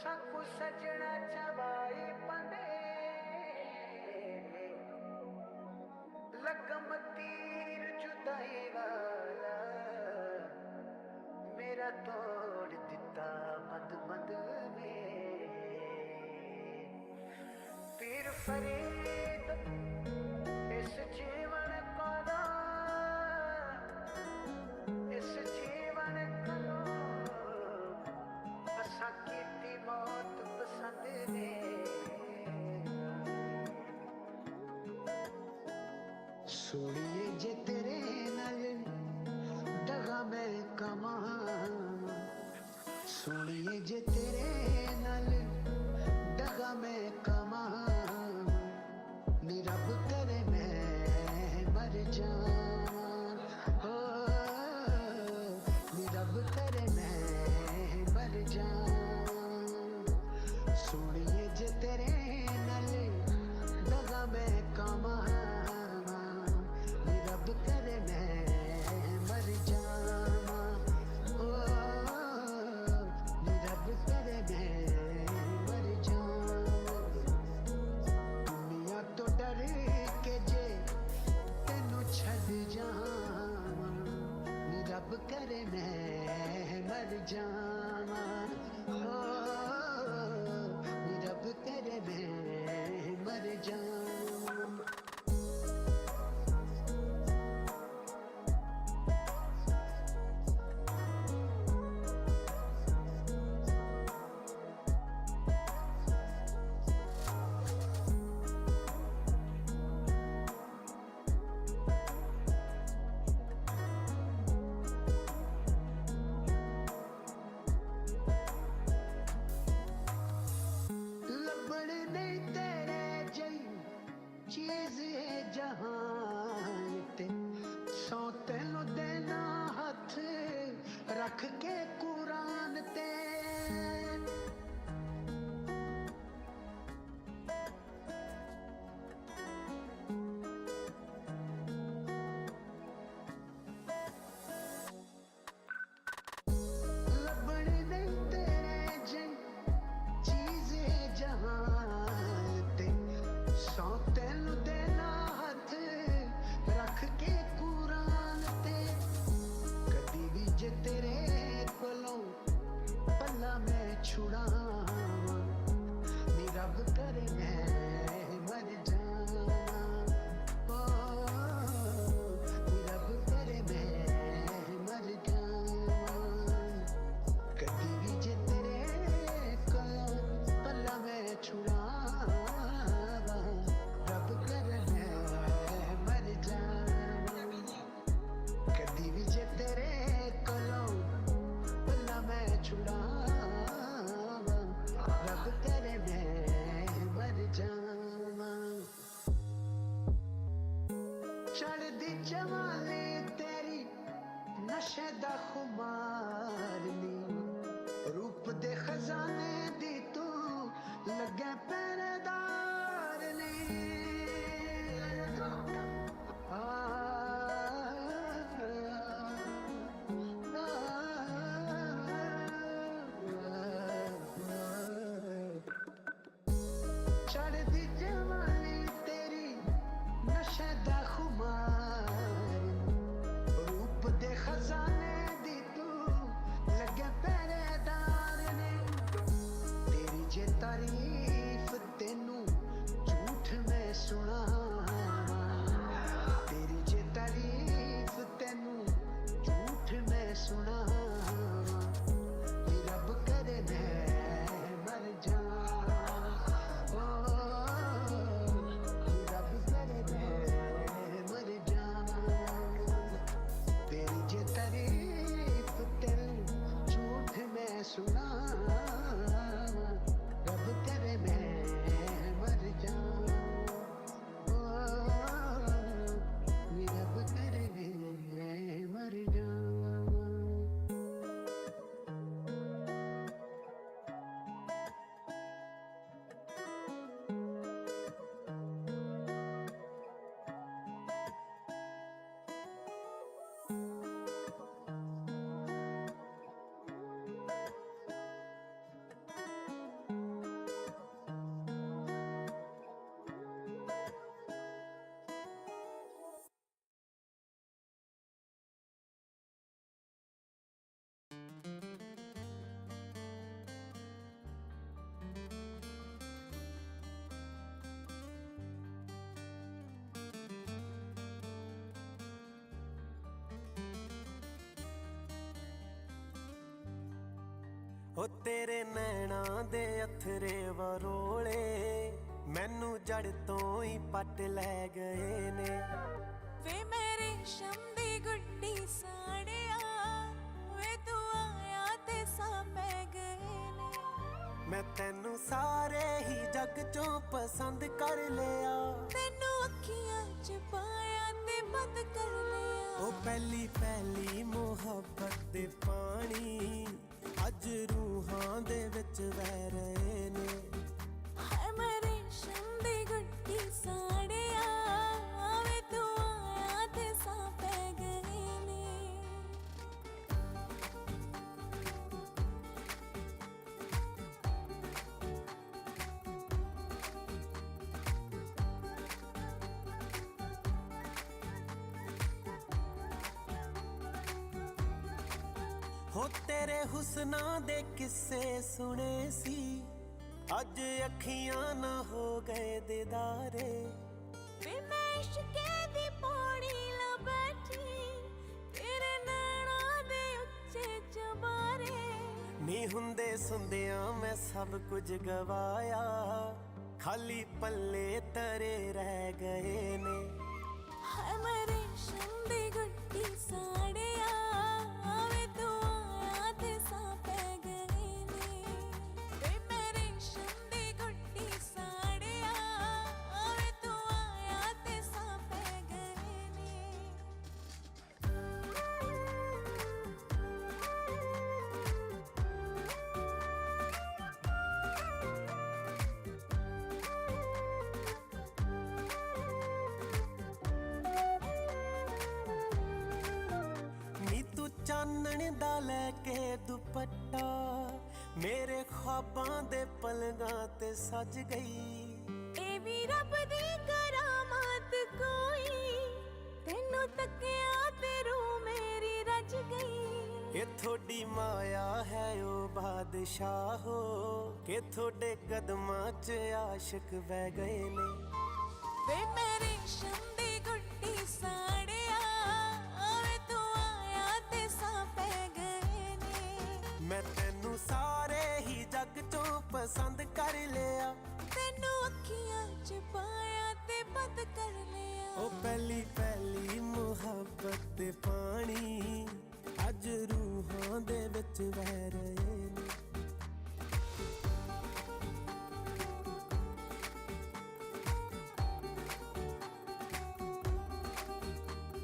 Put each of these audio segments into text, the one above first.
साकू सजना चवाई पंडे लगम तीर जुदाई वाला मेरा तोड़ दिता मद मद में पीर फरीद इस जीवन को ना इस जीवन को असा कीती मौत पसंद ने सोनिए जे तेरे नाल दगा मैं कमा सोनिए जे तेरे नाल दगा मैं कमा नी रब करे मैं मर जावां हो नी रब करे मैं मर जावां सोनिए जे तेरे नाल दगा मैं कमा नी रब करे मैं मर जावां हो नी रब करे मैं मर जावां दुनिया तो डर के जे तेनू छड़ जावां नी रब करे मैं मर जावां हो नी रब करे मैं मर जावां चीज है जहान ते सौ तेनू देना हथ रख के कुरान ते लभण नहीं तेरे जई चीज है जहान ते सौ तेनू देना हथ रख के कुरान ते कदी भी जे तेरे कोलों पल्ला मैं छुड़ावां नी रब करे मैं मर जावां ओ नी रब करे मैं मर जावां कदी भी जे तेरे कोलों पल्ला मैं छुड़ावां रब करे मैं मर जावां कदी भी जे तेरे कोलों पल्ला मैं छुड़ावां रब करे मैं मर जावां चढ़दी जवानी तेरी नशे दा खुमार नी रूप दे खजाने दी तू लगे पहरेदार नी चढ़दी जवानी तेरी नशे दा खुमार रूप दे खजाने दी तू लगे पहरेदार ने तेरी जे तारीफ तेनू झूठ में सुनावां तेरी जे तारीफ तेनू झूठ में सुनावां नी रब करे मैं मर जावां ओ नी रब करे मैं मर जावां तेरी जे तारीफ तेनू झूठ में सुनावां रब करे मैं मर जावां ओ नी रब करे मैं मर जावां ਹੋ ਤੇਰੇ ਨੈਣਾਂ ਦੇ ਅਥਰੇ ਵਰੋਲੇ ਮੈਨੂੰ ਜੜ ਤੋਂ ਹੀ ਪੱਟ ਲੈ ਗਏ ਨੇ। ਵੇ ਮੇਰੇ ਰੇਸ਼ਮ ਦੀ ਗੁੱਡੀ ਸਾੜਿਆ, ਵੇ ਤੂੰ ਆਇਆ ਤੇ ਸਾਹ ਪੈ ਗਏ ਨੇ। ਮੈਂ ਤੈਨੂੰ ਸਾਰੇ ਹੀ ਜੱਗ ਚੋਂ ਪਸੰਦ ਕਰ ਲਿਆ, ਤੈਨੂੰ ਅੱਖੀਆਂ ਚ ਪਾਇਆ ਤੇ ਬੰਦ ਕਰ ਲਿਆ। ਉਹ ਪਹਿਲੀ ਪਹਿਲੀ ਮੁਹੱਬਤ ਦੇ ਪਾਣੀ ਅੱਜ ਰੂਹਾਂ ਦੇ ਵਿੱਚ ਵਹਿ ਰਹੇ ਨੇ। ਹਾਏ ਮੈਂ ਰੇਸ਼ਮ ਦੀ ਗੁੱਡੀ ਸਾੜਿਆ, ਵੇ ਤੂੰ ਆਇਆ ਤੇ ਸਾਹ ਪੈ ਗਏ ਨੇ। ਹੋ ਤੇਰੇ ਹੁਸਨਾਂ ਦੇ ਕਿੱਸੇ ਸੁਣੇ ਸੀ, ਅੱਜ ਅੱਖੀਆਂ ਨਾ ਹੋ ਗਏ ਦਿਦਾਰੇ। ਵੇ ਮੈਂ ਇਸ਼ਕੇ ਦੀ ਪੌੜੀ ਲਾ ਬੈਠੀ, ਤੇਰੇ ਨੈਣਾਂ ਦੇ ਉੱਚੇ ਚਬਾਰੇ। ਨੀ ਹੁੰਦੇ ਸੁੰਦਿਆਂ ਮੈਂ ਸਭ ਕੁਝ ਗਵਾਇਆ, ਖਾਲੀ ਪੱਲੇ ਤਰੇ ਰਹਿ ਗਏ ਨੇ। ਹਾਏ ਮੈਂ ਰੇਸ਼ਮ ਦੀ ਗੁੱਡੀ ਸਾੜਿਆ, ਵੇ ਤੂੰ ਆਇਆ ਤੇ ਸਾਹ ਪੈ ਗਏ ਨੇ। ਵੇ ਮੈਂ ਰੇਸ਼ਮ ਦੀ ਗੁੱਡੀ ਸਾੜਿਆ, ਵੇ ਤੂੰ ਆਇਆ ਤੇ ਸਾਹ ਪੈ ਗਏ ਨੇ। ਨੀ ਤੂੰ ਚਾਨਣ ਦਾ ਲੈ ਕੇ ਦੁਪੱਟਾ ਮੇਰੇ ਖ਼ਵਾਬਾਂ ਦੇ ਪਲੰਗਾਂ ਤੇ ਸਜ ਗਈ। ਇਹ ਵੀ ਰੱਬ ਦੀ ਕਰਾਮਾਤ ਕੋਈ, ਤੈਨੂੰ ਤੱਕਿਆ ਤੇ ਰੂਹ ਮੇਰੀ ਰਜ ਗਈ। ਇਹ ਥੋੜੀ ਮਾਇਆ ਹੈ ਓ ਬਾਦਸ਼ਾਹੋ, ਕਿ ਤੁਹਾਡੇ ਕਦਮਾਂ 'ਚ ਆਸ਼ਿਕ ਵਹਿ ਗਏ ਨੇ। ਵੇ ਮੈਂ ਰੇਸ਼ਮ ਦੀ ਗੁੱਡੀ ਸਾੜਿਆ, ਵੇ ਤੂੰ ਆਇਆ ਤੇ ਸਾਹ ਪੈ ਗਏ ਨੇ। ਮੈਂ ਤੈਨੂੰ ਸਾਰੇ ਹੀ ਜੱਗ ਚੋਂ ਪਸੰਦ ਕਰ ਲਿਆ, ਤੈਨੂੰ ਅੱਖੀਆਂ ਚ ਪਾਇਆ ਤੇ ਬੰਦ ਕਰ ਲਿਆ। ਉਹ ਪਹਿਲੀ ਪਹਿਲੀ ਮੁਹੱਬਤ ਦੇ ਪਾਣੀ ਅੱਜ ਰੂਹਾਂ ਦੇ ਵਿੱਚ ਵਹਿ ਰਹੇ ਨੇ।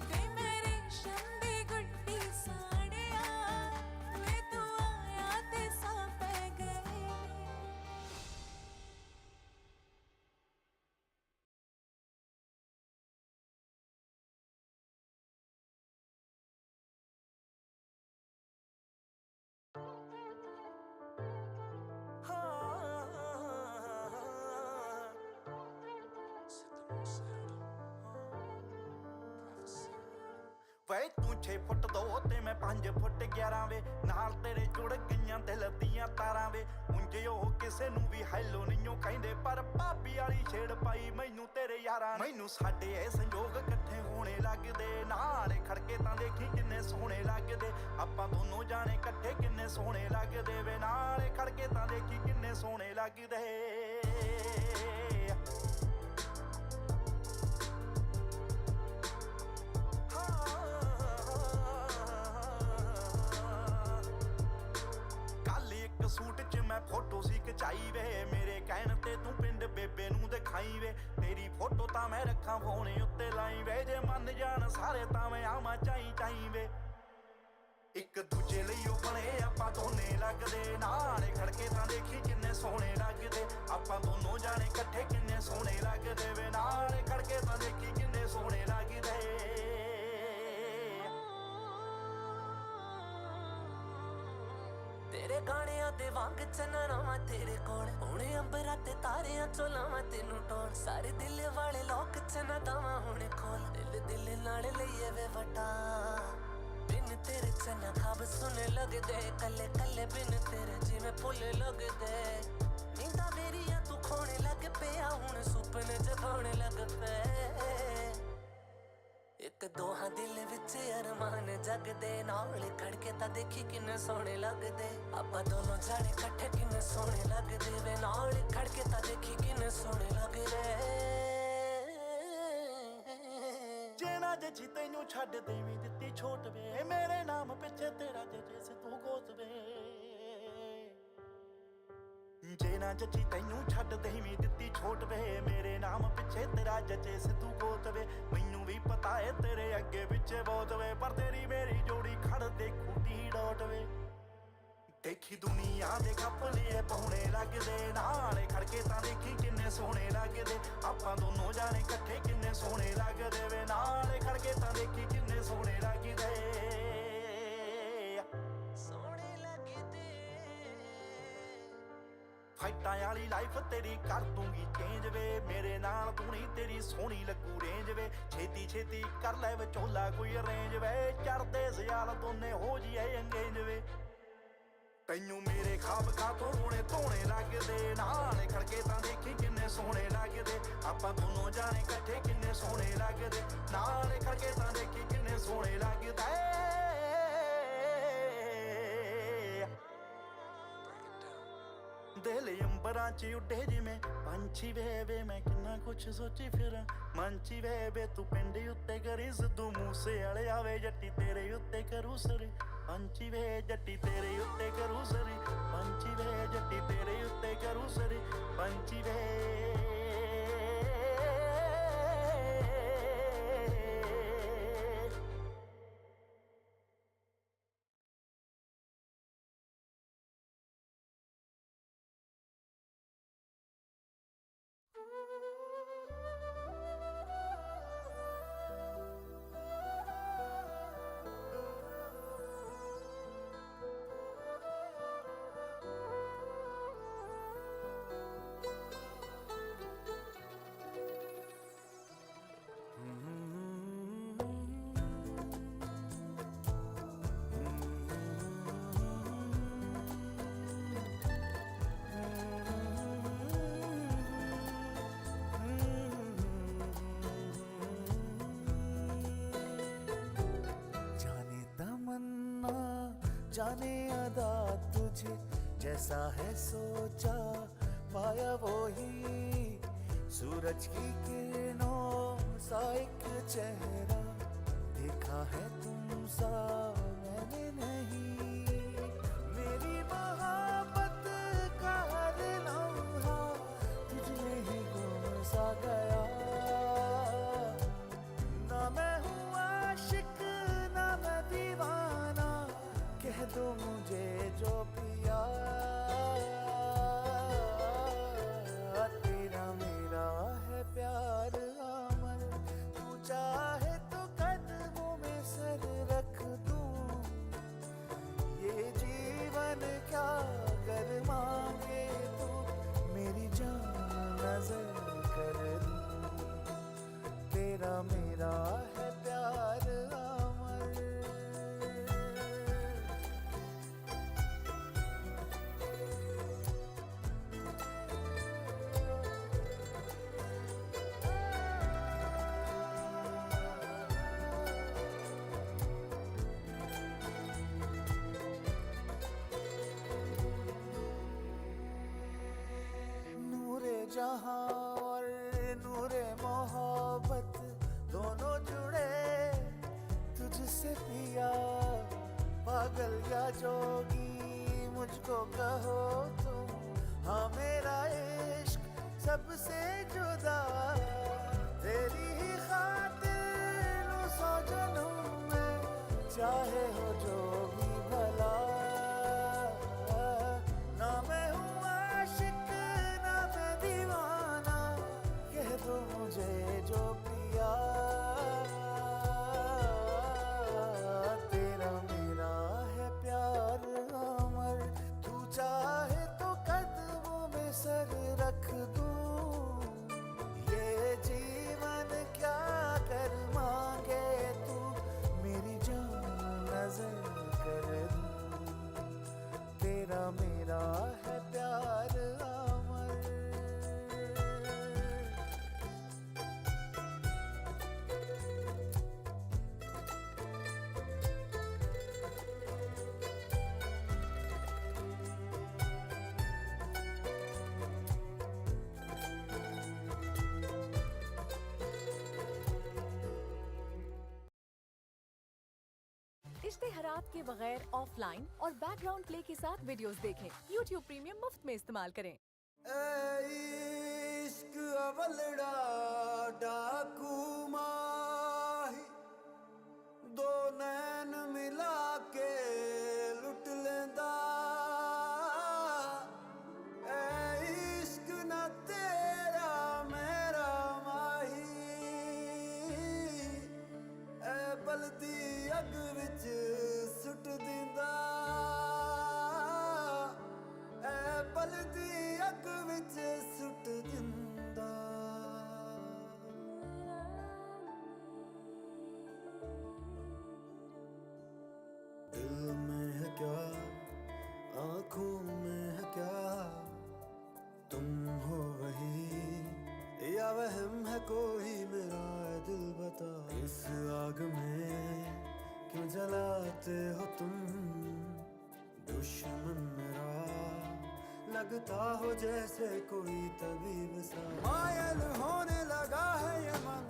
ਵੇ ਮੈਂ ਰੇਸ਼ਮ ਦੀ ਗੁੱਡੀ ਸਾੜਿਆ, ਵੇ ਤੂੰ ਆਇਆ ਤੇ ਸਾਹ ਪੈ ਗਏ ਨੇ। ਵੇ ਤੂੰ 6 ਫੁੱਟ 2 ਤੇ ਮੈਂ 5 ਫੁੱਟ 11 ਵੇ, ਨਾਲ ਤੇਰੇ ਜੁੜ ਗਈਆਂ ਦਿਲ ਦੀਆਂ ਤਾਰਾਂ ਵੇ। ਉਂਝ ਉਹ ਕਿਸੇ ਨੂੰ ਵੀ ਹੈਲੋ ਨਹੀਂਓ ਕਹਿੰਦੇ, ਪਰ ਭਾਬੀ ਵਾਲੀ ਛੇੜ ਪਾਈ ਮੈਨੂੰ ਤੇਰੇ ਯਾਰਾਂ। ਮੈਨੂੰ ਸਾਡੇ ਇਹ ਸੰਜੋਗ ਇਕੱਠੇ ਹੋਣੇ ਲੱਗਦੇ, ਨਾਲੇ ਖੜਕੇ ਤਾਂ ਦੇਖੀ ਕਿੰਨੇ ਸੋਹਣੇ ਲੱਗਦੇ। ਆਪਾਂ ਦੋਨੋਂ ਜਾਣੇ ਇਕੱਠੇ ਕਿੰਨੇ ਸੋਹਣੇ ਲੱਗਦੇ ਵੇ, ਨਾਲੇ ਖੜਕੇ ਤਾਂ ਦੇਖੀ ਕਿੰਨੇ ਸੋਹਣੇ ਲੱਗਦੇ। ਸੂਟ 'ਚ ਮੈਂ ਫੋਟੋ ਸੀ ਖਿਚਾਈ ਵੇ, ਮੇਰੇ ਕਹਿਣ ਤੇ ਤੂੰ ਪਿੰਡ ਬੇਬੇ ਨੂੰ ਦਿਖਾਈ ਵੇ। ਤੇਰੀ ਫੋਟੋ ਤਾਂ ਮੈਂ ਰੱਖਾਂ ਫੋਨ ਉੱਤੇ ਲਾਈ ਵੇ, ਜੇ ਮੰਨ ਜਾਣ ਸਾਰੇ ਤਾਂ ਮੈਂ ਆਵਾਂ ਚਾਈ ਵੇ। ਇੱਕ ਦੂਜੇ ਲਈ ਉਹ ਬਣੇ ਆਪਾਂ ਦੋਨੇ ਲੱਗਦੇ, ਨਾਲੇ ਖੜਕੇ ਤਾਂ ਦੇਖੀ ਕਿੰਨੇ ਸੋਹਣੇ ਲੱਗਦੇ। ਆਪਾਂ ਦੋਨੋਂ ਜਾਣੇ ਇਕੱਠੇ ਕਿੰਨੇ ਸੋਹਣੇ ਲੱਗਦੇ ਵੇ, ਨਾਲੇ ਖੜਕੇ ਤਾਂ ਦੇਖੀ ਕਿੰਨੇ ਸੋਹਣੇ ਲੱਗਦੇ। ਤੇਰੇ ਗਾਣਿਆਂ ਦੇ ਵਾਂਗ ਚੰਨਣਾ ਮੈਂ ਤੇਰੇ ਕੋਲ, ਹੁਣੇ ਅੰਬਰਾਂ ਤੇ ਤਾਰਿਆਂ ਚੋਂ ਲਾਵਾਂ ਤੈਨੂੰ ਟੋਲ। ਸਾਰੇ ਦਿਲ ਵਾਲੇ ਲੋਕ ਚ ਨਾ ਦਵਾਂ ਹੁਣੇ ਖੋਲ, ਦਿਲ ਨਾਲ ਲਈਏ ਵੇ ਵਟਾ। ਬਿਨ ਤੇਰੇ ਚੰਨਾ ਖਾਬ ਸੁਣੇ ਲੱਗਦੇ, ਕੱਲੇ ਕੱਲੇ ਬਿਨ ਤੇਰੇ ਜਿਵੇਂ ਫੁੱਲ ਲੱਗਦੇ। ਨੀਂਦਾਂ ਮੇਰੀਆਂ ਤੂੰ ਖੋਣੇ ਲੱਗ ਪਿਆ, ਹੁਣ ਸੁਪਨੇ ਜਗਾਉਣੇ ਲੱਗ ਪਏ। ਇੱਕ ਦੋਹਾਂ ਦਿਲ ਵਿੱਚ ਅਰਮਾਨ ਜਗਦੇ ਨਾਲ ਖੜਕੇ ਤਾਂ ਦੇਖੀ ਕਿੰਨੇ ਸੋਹਣੇ ਲੱਗਦੇ ਆਪਾਂ ਦੋਨੋਂ ਜਾਣੇ ਇਕੱਠੇ ਕਿੰਨੇ ਸੋਹਣੇ ਲੱਗਦੇ ਵੇ ਨਾਲ ਖੜਕੇ ਤਾਂ ਦੇਖੀ ਕਿੰਨੇ ਸੋਹਣੇ ਲੱਗਦੇ ਜੇ ਨਾ ਜੱਜੀ ਤੈਨੂੰ ਛੱਡ ਦੇਵੀਂ ਦਿੱਤੀ ਛੋਟ ਵੇ ਮੇਰੇ ਨਾਮ ਪਿੱਛੇ ਤੇਰਾ ਜੇ ਤੂੰ ਗੋਤ ਵੇ ਜੇ ਨਾ ਜੱਜੀ ਤੈਨੂੰ ਛੱਡ ਦੇਵੀਂ ਦਿੱਤੀ ਛੋਟ ਵੇ ਮੇਰੇ ਨਾਮ ਪਿੱਛੇ ਤੇਰਾ ਜੱਜੇ ਸਿੱਧੂ ਗੋਤ ਵੇ ਮੈਨੂੰ ਵੀ ਪਤਾ ਏ ਤੇਰੇ ਅੱਗੇ ਪਿੱਛੇ ਬਹੁਤ ਵੇ ਪਰ ਤੇਰੀ ਮੇਰੀ ਜੋੜੀ ਖੜ ਦੇ ਖੂਟੀ ਡੋਟ ਵੇ ਦੇਖੀ ਦੁਨੀਆ ਦੇ ਕੱਪਲੇ ਪਾਉਣੇ ਲੱਗਦੇ ਨਾਲੇ ਖੜਕੇ ਤਾਂ ਦੇਖੀ ਕਿੰਨੇ ਸੋਹਣੇ ਲੱਗਦੇ ਆਪਾਂ ਦੋਨੋਂ ਜਾਣੇ ਇਕੱਠੇ ਕਿੰਨੇ ਸੋਹਣੇ ਲੱਗਦੇ ਵੇ ਨਾਲੇ ਖੜਕੇ ਤਾਂ ਦੇਖੀ ਕਿੰਨੇ ਸੋਹਣੇ ਲੱਗਦੇ ਸੋਹਣੇ ਲੱਗਦੇ ਫਾਈਟਾਂ ਵਾਲੀ ਲਾਈਫ ਤੇਰੀ ਕਰ ਦੂੰਗੀ ਚੇਂਜ ਵੇ ਮੇਰੇ ਨਾਲ ਤੂੰ ਨਹੀਂ ਤੇਰੀ ਸੋਹਣੀ ਲੱਗੂ ਰੇਂਜ ਵੇ ਛੇਤੀ ਛੇਤੀ ਕਰ ਲੈ ਵਿਚੋਲਾ ਕੋਈ ਅਰੇਂਜ ਵੇ ਚੜਦੇ ਸਿਆਲ ਦੋਨੇ ਹੋ ਜੀਏ ਅੰਗੇਜ ਵੇ ਤੈਨੂੰ ਮੇਰੇ ਖਾਬ ਖਾਤੋਂ ਰੋਣੇ ਧੋਣੇ ਲੱਗਦੇ ਨਾਲੇ ਖੜਕੇ ਤਾਂ ਦੇਖੀ ਕਿੰਨੇ ਸੋਹਣੇ ਲੱਗਦੇ ਆਪਾਂ ਦੋਨੋਂ ਜਾਣੇ ਇਕੱਠੇ ਕਿੰਨੇ ਸੋਹਣੇ ਲੱਗਦੇ ਨਾਲੇ ਖੜਕੇ ਤਾਂ ਦੇਖੀ ਕਿੰਨੇ ਸੋਹਣੇ ਲੱਗਦੇ ਦਿਲ ਅੰਬਰਾਂ 'ਚ ਉੱਡੇ ਜਿਵੇਂ ਪੰਛੀ ਵੇ ਮੈਂ ਕਿੰਨਾ ਕੁਛ ਸੋਚੀ ਫਿਰਾਂ ਮੰਚੀ ਵੇ ਤੂੰ ਪਿੰਡ ਉੱਤੇ ਕਰੀ ਸਿੱਧੂ ਮੂਸੇ ਵਾਲੇ ਆਵੇ ਜੱਟੀ ਤੇਰੇ ਉੱਤੇ ਕਰੂ ਸਰੀ ਪੰਛੀ ਵੇ ਜੱਟੀ ਤੇਰੇ ਉੱਤੇ ਕਰੂ ਸਰੀ ਪੰਛੀ ਵੇ ਜੱਟੀ ਤੇਰੇ ਉੱਤੇ ਕਰੂ ਸਰੀ ਪੰਛੀ ਵੇ जाने अदा तुझे जैसा है सोचा पाया वो ही सूरज की किरणों सा एक चेहरा देखा है तुम सा मैंने नहीं मेरी मोहब्बत का हर लम्हा तुझमें ही गुम सा गया ना मैं हूँ आशिक ना मैं दीवाना कह दो मुझे जो पिया तेरा मेरा है प्यार अमर तू चाहे तो कदमों में सर रख दूं ये जीवन क्या कर मांगे तू मेरी जान नजर कर दूं तेरा मेरा है प्यार अमर जहाँ और नूरे मोहब्बत दोनों जुड़े तुझसे पिया पागल या जोगी मुझको कहो तुम हाँ मेरा इश्क सबसे जुदा तेरी ही खातिर लो सौ जन्म में चाहे हो जो भी भला ना मैं हूँ आशिक ना मैं दीवाना कह दो मुझे जो पिया तेरा मेरा है प्यार अमर तू चाहे तो اشتہارات کے بغیر آف لائن اور بیک گراؤنڈ پلے کے ساتھ ویڈیوز دیکھیں. یوٹیوب پریمیم مفت میں استعمال کریں. اے عشق اولڑا ڈاکو ماہی دو نین ملا کے لٹ لیندا اے عشق نہ تیرا میرا ماہی اے بلدی اگ وچ سٹ دیندا اے بلدی اگ وچ سٹ دیندا دل میں ہے کیا آنکھوں میں ہے کیا تم ہو وہی یا وہم ہے کوئی میرا اے دل بتا اس آگ میں کیوں جلاتے ہو تم دشمن میرا لگتا ہو جیسے کوئی طبیب سا مائل ہونے لگا ہے یہ من